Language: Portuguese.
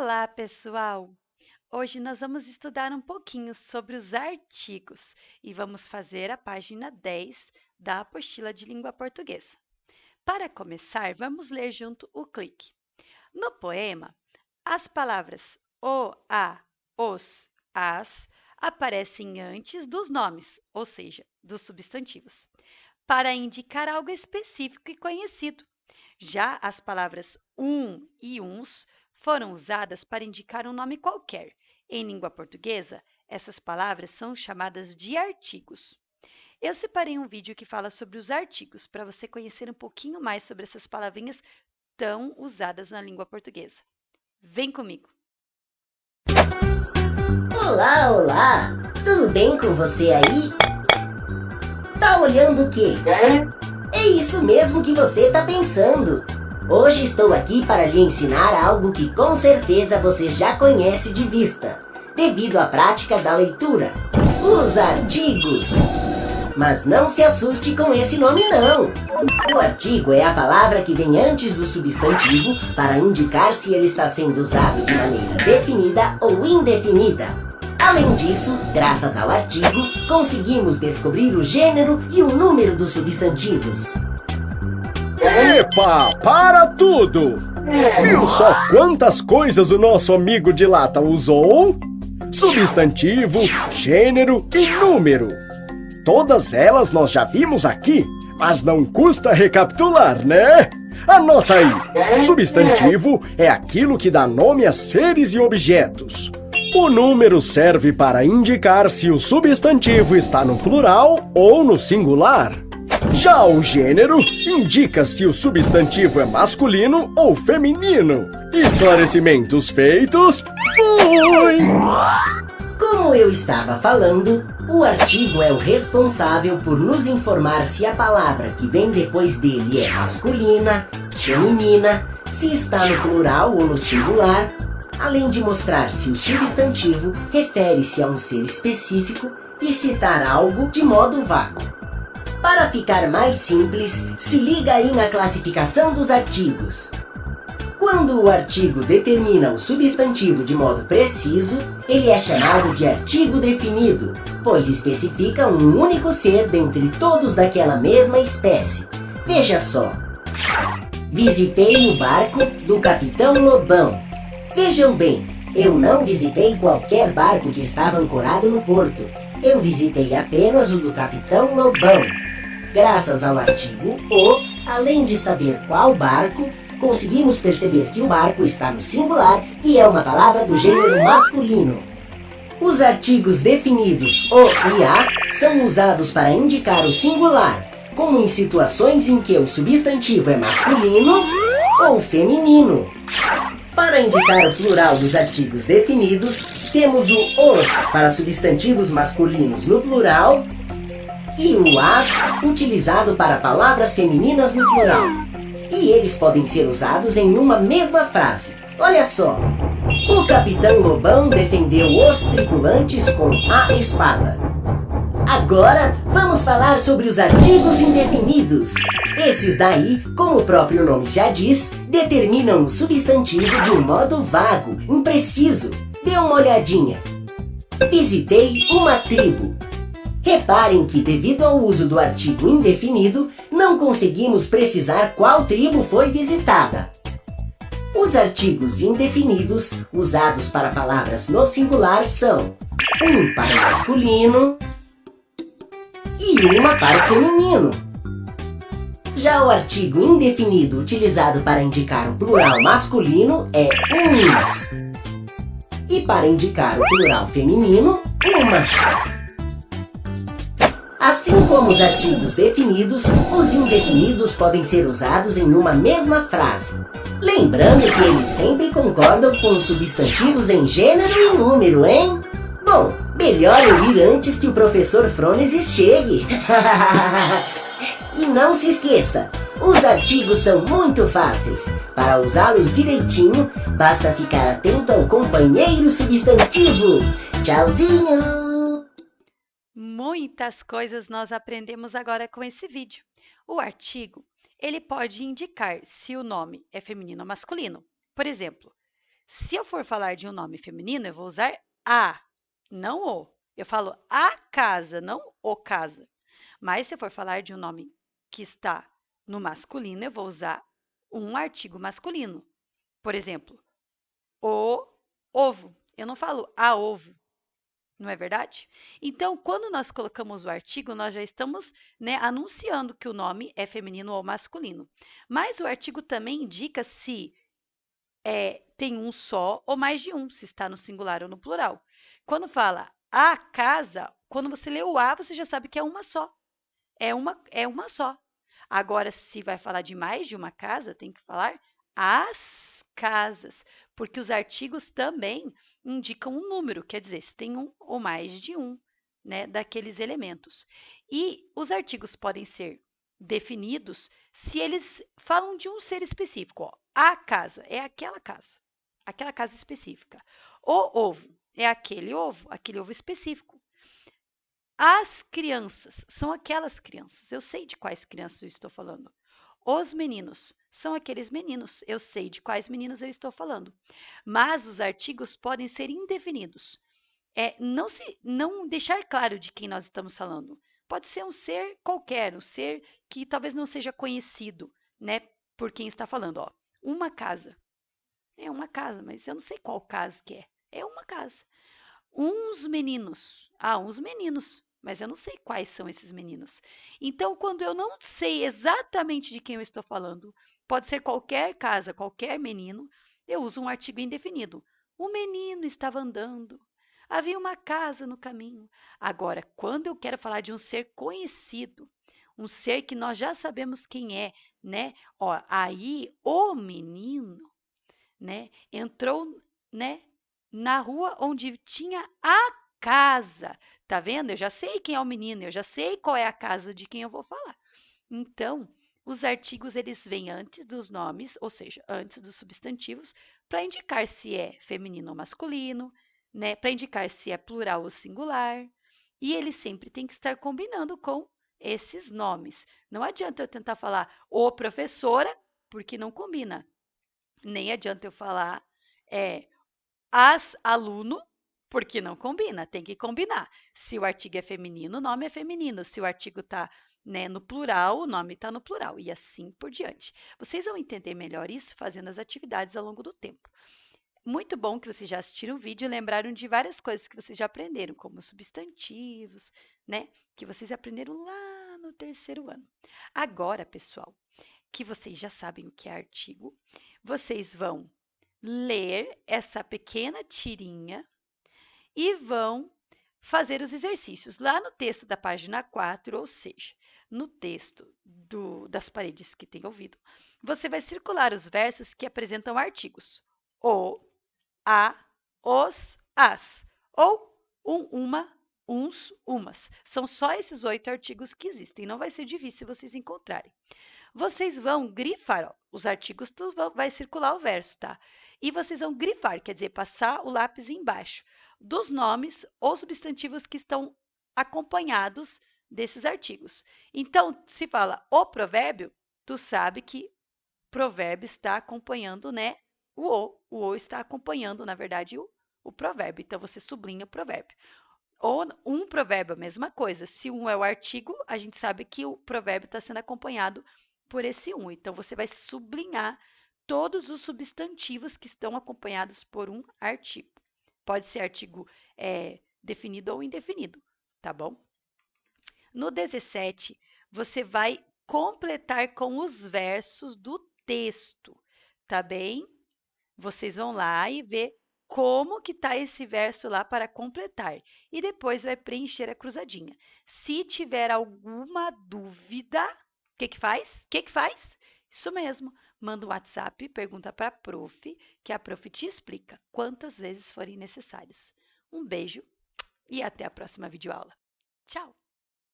Olá, pessoal! Hoje nós vamos estudar um pouquinho sobre os artigos e vamos fazer a página 10 da apostila de língua portuguesa. Para começar, vamos ler junto o clique. No poema, as palavras o, a, os, as aparecem antes dos nomes, ou seja, dos substantivos, para indicar algo específico e conhecido. Já as palavras e uns foram usadas para indicar um nome qualquer. Em língua portuguesa, essas palavras são chamadas de artigos. Eu separei um vídeo que fala sobre os artigos, para você conhecer um pouquinho mais sobre essas palavrinhas tão usadas na língua portuguesa. Vem comigo! Olá, olá! Tudo bem com você aí? Tá olhando o quê? É isso mesmo que você tá pensando! Hoje estou aqui para lhe ensinar algo que com certeza você já conhece de vista, devido à prática da leitura: os artigos! Mas não se assuste com esse nome não! O artigo é a palavra que vem antes do substantivo para indicar se ele está sendo usado de maneira definida ou indefinida. Além disso, graças ao artigo, conseguimos descobrir o gênero e o número dos substantivos. Epa, para tudo! Viu só quantas coisas o nosso amigo de lata usou? Substantivo, gênero e número. Todas elas nós já vimos aqui, mas não custa recapitular, né? Anota aí! Substantivo é aquilo que dá nome a seres e objetos. O número serve para indicar se o substantivo está no plural ou no singular. Já o gênero indica se o substantivo é masculino ou feminino. Esclarecimentos feitos? Fui! Como eu estava falando, o artigo é o responsável por nos informar se a palavra que vem depois dele é masculina, feminina, se está no plural ou no singular, além de mostrar se o substantivo refere-se a um ser específico e citar algo de modo vago. Para ficar mais simples, se liga aí na classificação dos artigos. Quando o artigo determina o substantivo de modo preciso, ele é chamado de artigo definido, pois especifica um único ser dentre todos daquela mesma espécie. Veja só. Visitei o barco do Capitão Lobão. Vejam bem, eu não visitei qualquer barco que estava ancorado no porto. Eu visitei apenas o do Capitão Lobão. Graças ao artigo o, além de saber qual barco, conseguimos perceber que o barco está no singular e é uma palavra do gênero masculino. Os artigos definidos o e a são usados para indicar o singular, como em situações em que o substantivo é masculino ou feminino. Para indicar o plural dos artigos definidos, temos o os para substantivos masculinos no plural e o as utilizado para palavras femininas no plural. E eles podem ser usados em uma mesma frase. Olha só! O Capitão Lobão defendeu os tripulantes com a espada. Agora, vamos falar sobre os artigos indefinidos. Esses daí, como o próprio nome já diz, determinam o substantivo de um modo vago, impreciso. Dê uma olhadinha. Visitei uma tribo. Reparem que, devido ao uso do artigo indefinido, não conseguimos precisar qual tribo foi visitada. Os artigos indefinidos, usados para palavras no singular, são um para o masculino e uma para o feminino. Já o artigo indefinido utilizado para indicar o plural masculino é uns. E para indicar o plural feminino, umas. Assim como os artigos definidos, os indefinidos podem ser usados em uma mesma frase. Lembrando que eles sempre concordam com os substantivos em gênero e número, hein? Bom, melhor eu ir antes que o professor Fronesis chegue. E não se esqueça, os artigos são muito fáceis. Para usá-los direitinho, basta ficar atento ao companheiro substantivo. Tchauzinho! Muitas coisas nós aprendemos agora com esse vídeo. O artigo, ele pode indicar se o nome é feminino ou masculino. Por exemplo, Se eu for falar de um nome feminino, eu vou usar a, não o. Eu falo a casa, não o casa. Mas se eu for falar de um nome que está no masculino, eu vou usar um artigo masculino. Por exemplo, o ovo. Eu não falo a ovo, não é verdade? Então, quando nós colocamos o artigo, nós já estamos, né, anunciando que o nome é feminino ou masculino. Mas o artigo também indica se tem um só ou mais de um, se está no singular ou no plural. Quando fala a casa, quando você lê o a, você já sabe que é uma só. É uma só. Agora, se vai falar de mais de uma casa, tem que falar as casas, porque os artigos também indicam um número, quer dizer, se tem um ou mais de um, né, daqueles elementos. E os artigos podem ser definidos se eles falam de um ser específico. Ó. A casa é aquela casa específica. O ovo é aquele ovo específico. As crianças são aquelas crianças. Eu sei de quais crianças eu estou falando. Os meninos são aqueles meninos. Eu sei de quais meninos eu estou falando. Mas os artigos podem ser indefinidos. Não deixar claro de quem nós estamos falando. Pode ser um ser qualquer, um ser que talvez não seja conhecido, né, por quem está falando. Ó, uma casa. É uma casa, mas eu não sei qual casa que é. É uma casa. Uns meninos. Ah, uns meninos. Mas eu não sei quais são esses meninos. Então, quando eu não sei exatamente de quem eu estou falando, pode ser qualquer casa, qualquer menino, eu uso um artigo indefinido. O menino estava andando. Havia uma casa no caminho. Agora, quando eu quero falar de um ser conhecido, um ser que nós já sabemos quem é, né? Ó, aí o menino, né, entrou, né, na rua onde tinha a casa. Tá vendo? Eu já sei quem é o menino, eu já sei qual é a casa de quem eu vou falar. Então, os artigos eles vêm antes dos nomes, ou seja, antes dos substantivos, para indicar se é feminino ou masculino, né, para indicar se é plural ou singular. E ele sempre tem que estar combinando com esses nomes. Não adianta eu tentar falar o professora, porque não combina. Nem adianta eu falar as aluno, porque não combina, tem que combinar. Se o artigo é feminino, o nome é feminino. Se o artigo está, né, no plural, o nome está no plural. E assim por diante. Vocês vão entender melhor isso fazendo as atividades ao longo do tempo. Muito bom que vocês já assistiram o vídeo e lembraram de várias coisas que vocês já aprenderam, como substantivos, né? Que vocês aprenderam lá no terceiro ano. Agora, pessoal, que vocês já sabem o que é artigo, vocês vão ler essa pequena tirinha e vão fazer os exercícios. Lá no texto da página 4, ou seja, no texto das paredes que tem ouvido, você vai circular os versos que apresentam artigos. O, a, os, as. Ou uma, uns, umas. São só esses 8 artigos que existem. Não vai ser difícil vocês encontrarem. Vocês vão grifar, ó, os artigos, vai circular o verso, tá? E vocês vão grifar, quer dizer, passar o lápis embaixo dos nomes ou substantivos que estão acompanhados desses artigos. Então, se fala o provérbio, tu sabe que provérbio está acompanhando, né? O o está acompanhando, na verdade, o provérbio. Então, você sublinha o provérbio. Ou um provérbio, a mesma coisa. Se um é o artigo, a gente sabe que o provérbio está sendo acompanhado por esse um. Então, você vai sublinhar todos os substantivos que estão acompanhados por um artigo. Pode ser artigo definido ou indefinido, tá bom? No 17, você vai completar com os versos do texto, tá bem? Vocês vão lá e ver como que está esse verso lá para completar. E depois vai preencher a cruzadinha. Se tiver alguma dúvida, o que que faz? O que que faz? Isso mesmo. Manda um WhatsApp, pergunta para a prof, que a prof te explica quantas vezes forem necessários. Um beijo e até a próxima videoaula. Tchau!